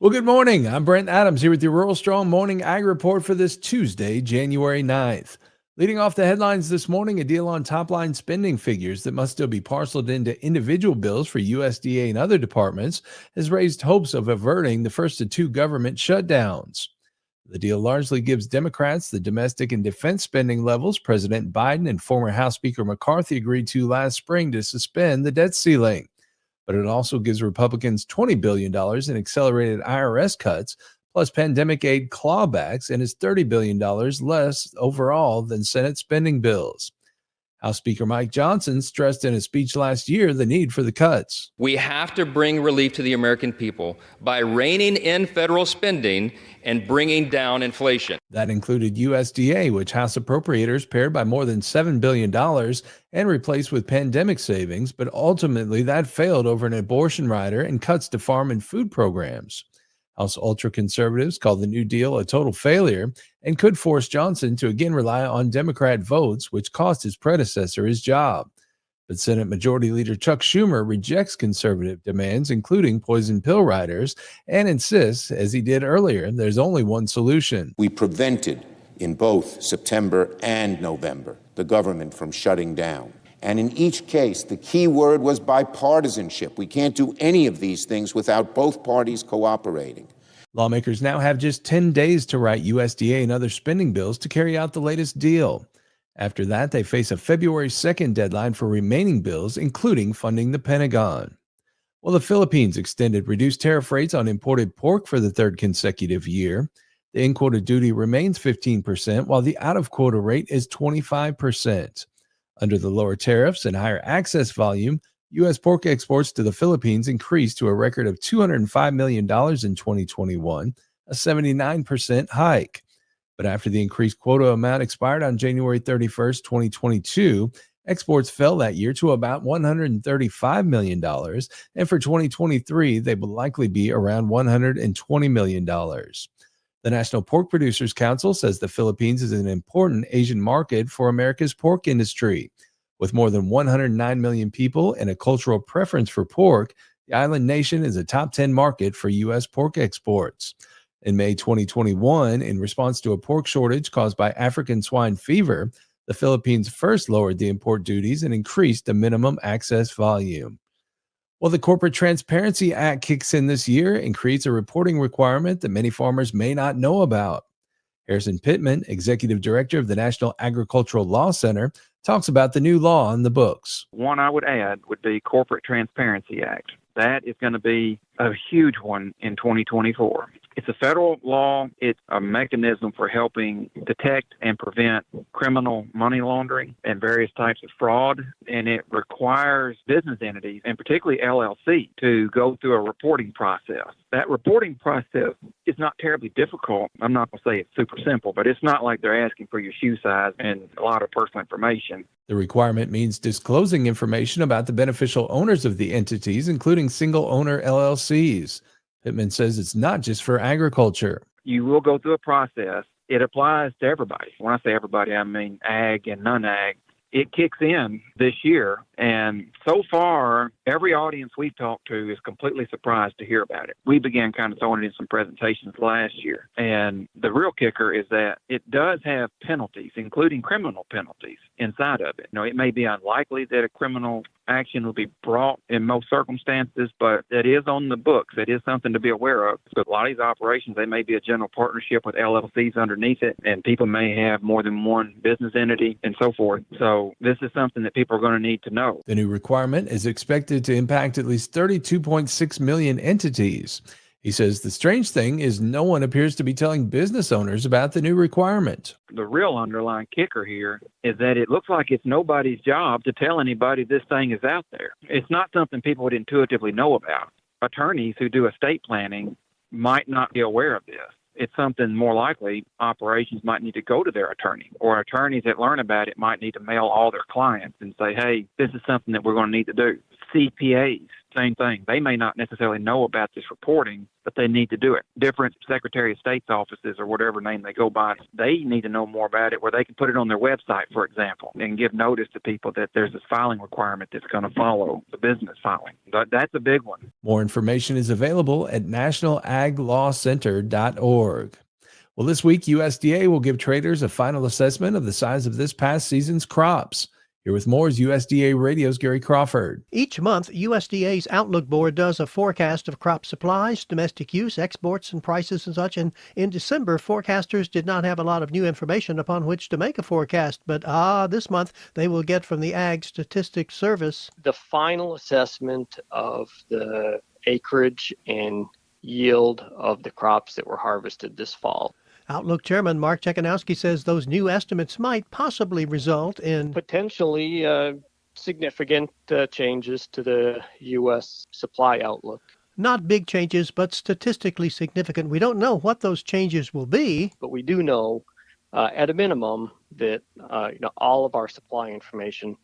Well, good morning. I'm Brent Adams here with your Rural Strong Morning Ag Report for this Tuesday, January 9th. Leading off the headlines this morning, a deal on top-line spending figures that must still be parceled into individual bills for USDA and other departments has raised hopes of averting the first of two government shutdowns. The deal largely gives Democrats the domestic and defense spending levels President Biden and former House Speaker McCarthy agreed to last spring to suspend the debt ceiling. But it also gives Republicans $20 billion in accelerated IRS cuts, plus pandemic aid clawbacks, and is $30 billion less overall than Senate spending bills. House Speaker Mike Johnson stressed in a speech last year the need for the cuts. We have to bring relief to the American people by reining in federal spending and bringing down inflation. That included USDA, which House appropriators pared by more than $7 billion and replaced with pandemic savings, but ultimately that failed over an abortion rider and cuts to farm and food programs. House ultra-conservatives called the New Deal a total failure and could force Johnson to again rely on Democrat votes, which cost his predecessor his job. But Senate Majority Leader Chuck Schumer rejects conservative demands, including poison pill riders, and insists, as he did earlier, there's only one solution. We prevented, in both September and November, the government from shutting down. And in each case, the key word was bipartisanship. We can't do any of these things without both parties cooperating. Lawmakers now have just 10 days to write USDA and other spending bills to carry out the latest deal. After that, they face a February 2nd deadline for remaining bills, including funding the Pentagon. Well, the Philippines extended reduced tariff rates on imported pork for the third consecutive year. The in-quota duty remains 15%, while the out-of-quota rate is 25%. Under the lower tariffs and higher access volume, U.S. pork exports to the Philippines increased to a record of $205 million in 2021, a 79% hike. But after the increased quota amount expired on January 31st, 2022, exports fell that year to about $135 million, and for 2023, they will likely be around $120 million. The National Pork Producers Council says the Philippines is an important Asian market for America's pork industry. With more than 109 million people and a cultural preference for pork, the island nation is a top 10 market for U.S. pork exports. In May 2021, in response to a pork shortage caused by African swine fever, the Philippines first lowered the import duties and increased the minimum access volume. Well, the Corporate Transparency Act kicks in this year and creates a reporting requirement that many farmers may not know about. Harrison Pittman, Executive Director of the National Agricultural Law Center, talks about the new law on the books. One I would add would be Corporate Transparency Act. That is going to be a huge one in 2024. It's a federal law. It's a mechanism for helping detect and prevent criminal money laundering and various types of fraud. And it requires business entities, and particularly LLC, to go through a reporting process. That reporting process is not terribly difficult. I'm not going to say it's super simple, but it's not like they're asking for your shoe size and a lot of personal information. The requirement means disclosing information about the beneficial owners of the entities, including single-owner LLCs. Pittman says it's not just for agriculture. You will go through a process. It applies to everybody. When I say everybody, I mean ag and non-ag. It kicks in this year, and so far, every audience we've talked to is completely surprised to hear about it. We began kind of throwing it in some presentations last year, and the real kicker is that it does have penalties, including criminal penalties, inside of it. It may be unlikely that a criminal action will be brought in most circumstances, but that is on the books. That is something to be aware of. So a lot of these operations, they may be a general partnership with LLCs underneath it, and people may have more than one business entity and so forth. So this is something that people are going to need to know. The new requirement is expected to impact at least 32.6 million entities. He says the strange thing is no one appears to be telling business owners about the new requirement. The real underlying kicker here is that it looks like it's nobody's job to tell anybody this thing is out there. It's not something people would intuitively know about. Attorneys who do estate planning might not be aware of this. It's something more likely operations might need to go to their attorney, or attorneys that learn about it might need to mail all their clients and say, hey, this is something that we're going to need to do. CPAs same thing. They may not necessarily know about this reporting, but they need to do it. Different Secretary of State's offices or whatever name they go by, they need to know more about it where they can put it on their website, for example, and give notice to people that there's this filing requirement that's going to follow the business filing. That's a big one. More information is available at nationalaglawcenter.org. Well, this week, USDA will give traders a final assessment of the size of this past season's crops. Here with more is USDA Radio's Gary Crawford. Each month, USDA's Outlook Board does a forecast of crop supplies, domestic use, exports, and prices and such. And in December, forecasters did not have a lot of new information upon which to make a forecast. But this month, they will get from the Ag Statistics Service the final assessment of the acreage and yield of the crops that were harvested this fall. Outlook Chairman Mark Chekhanowski says those new estimates might possibly result in potentially significant changes to the U.S. supply outlook. Not big changes, but statistically significant. We don't know what those changes will be. But we do know, at a minimum, that all of our supply information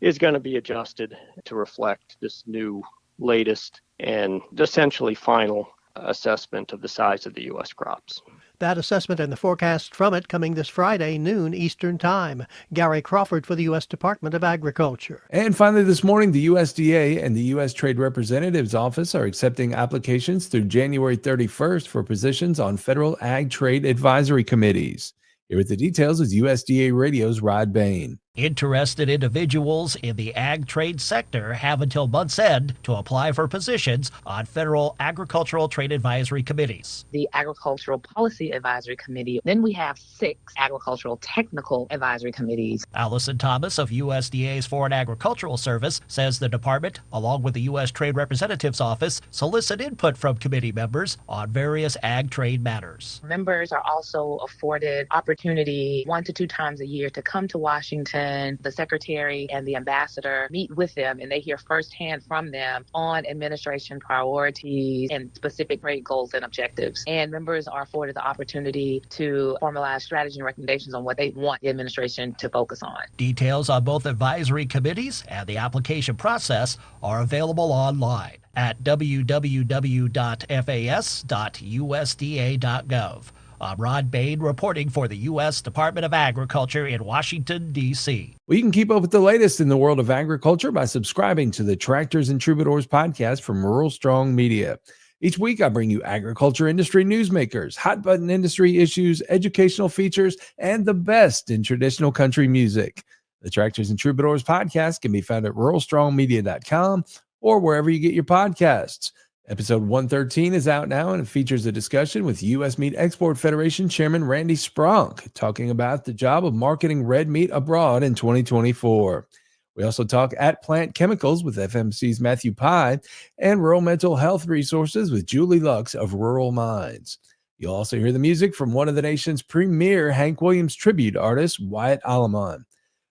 is going to be adjusted to reflect this new, latest, and essentially final assessment of the size of the U.S. crops. That assessment and the forecast from it coming this Friday, noon Eastern Time. Gary Crawford for the U.S. Department of Agriculture. And finally this morning, the USDA and the U.S. Trade Representative's Office are accepting applications through January 31st for positions on federal ag trade advisory committees. Here with the details is USDA Radio's Rod Bain. Interested individuals in the ag trade sector have until month's end to apply for positions on federal agricultural trade advisory committees. The Agricultural Policy Advisory Committee. Then we have 6 Agricultural Technical Advisory Committees. Allison Thomas of USDA's Foreign Agricultural Service says the department, along with the U.S. Trade Representative's Office, solicit input from committee members on various ag trade matters. Members are also afforded opportunity 1 to 2 times a year to come to Washington. The secretary and the ambassador meet with them, and they hear firsthand from them on administration priorities and specific trade goals and objectives. And members are afforded the opportunity to formalize strategy and recommendations on what they want the administration to focus on. Details on both advisory committees and the application process are available online at www.fas.usda.gov. I'm Rod Bain reporting for the U.S. Department of Agriculture in Washington, D.C. Well, you can keep up with the latest in the world of agriculture by subscribing to the Tractors and Troubadours podcast from Rural Strong Media. Each week, I bring you agriculture industry newsmakers, hot-button industry issues, educational features, and the best in traditional country music. The Tractors and Troubadours podcast can be found at ruralstrongmedia.com or wherever you get your podcasts. Episode 113 is out now, and it features a discussion with U.S. Meat Export Federation Chairman Randy Spronk, talking about the job of marketing red meat abroad in 2024. We also talk at Plant Chemicals with FMC's Matthew Pye and Rural Mental Health Resources with Julie Lux of Rural Minds. You'll also hear the music from one of the nation's premier Hank Williams tribute artists, Wyatt Alamon.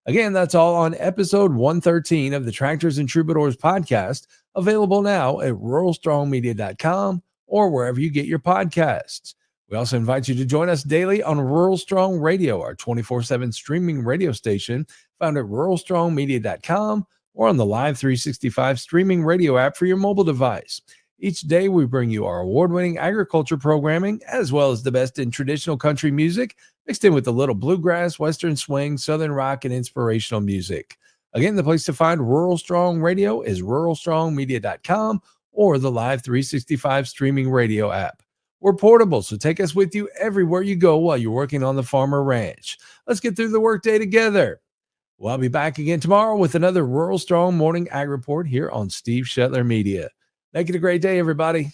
Again, that's all on episode 113 of the Tractors and Troubadours podcast, available now at ruralstrongmedia.com or wherever you get your podcasts. We also invite you to join us daily on Rural Strong Radio, our 24/7 streaming radio station, found at ruralstrongmedia.com or on the Live 365 streaming radio app for your mobile device. Each day, we bring you our award-winning agriculture programming, as well as the best in traditional country music, mixed in with a little bluegrass, western swing, southern rock, and inspirational music. Again, the place to find Rural Strong Radio is ruralstrongmedia.com or the Live 365 streaming radio app. We're portable, so take us with you everywhere you go while you're working on the farm or ranch. Let's get through the workday together. Well, I'll be back again tomorrow with another Rural Strong Morning Ag Report here on Steve Shetler Media. Make it a great day, everybody.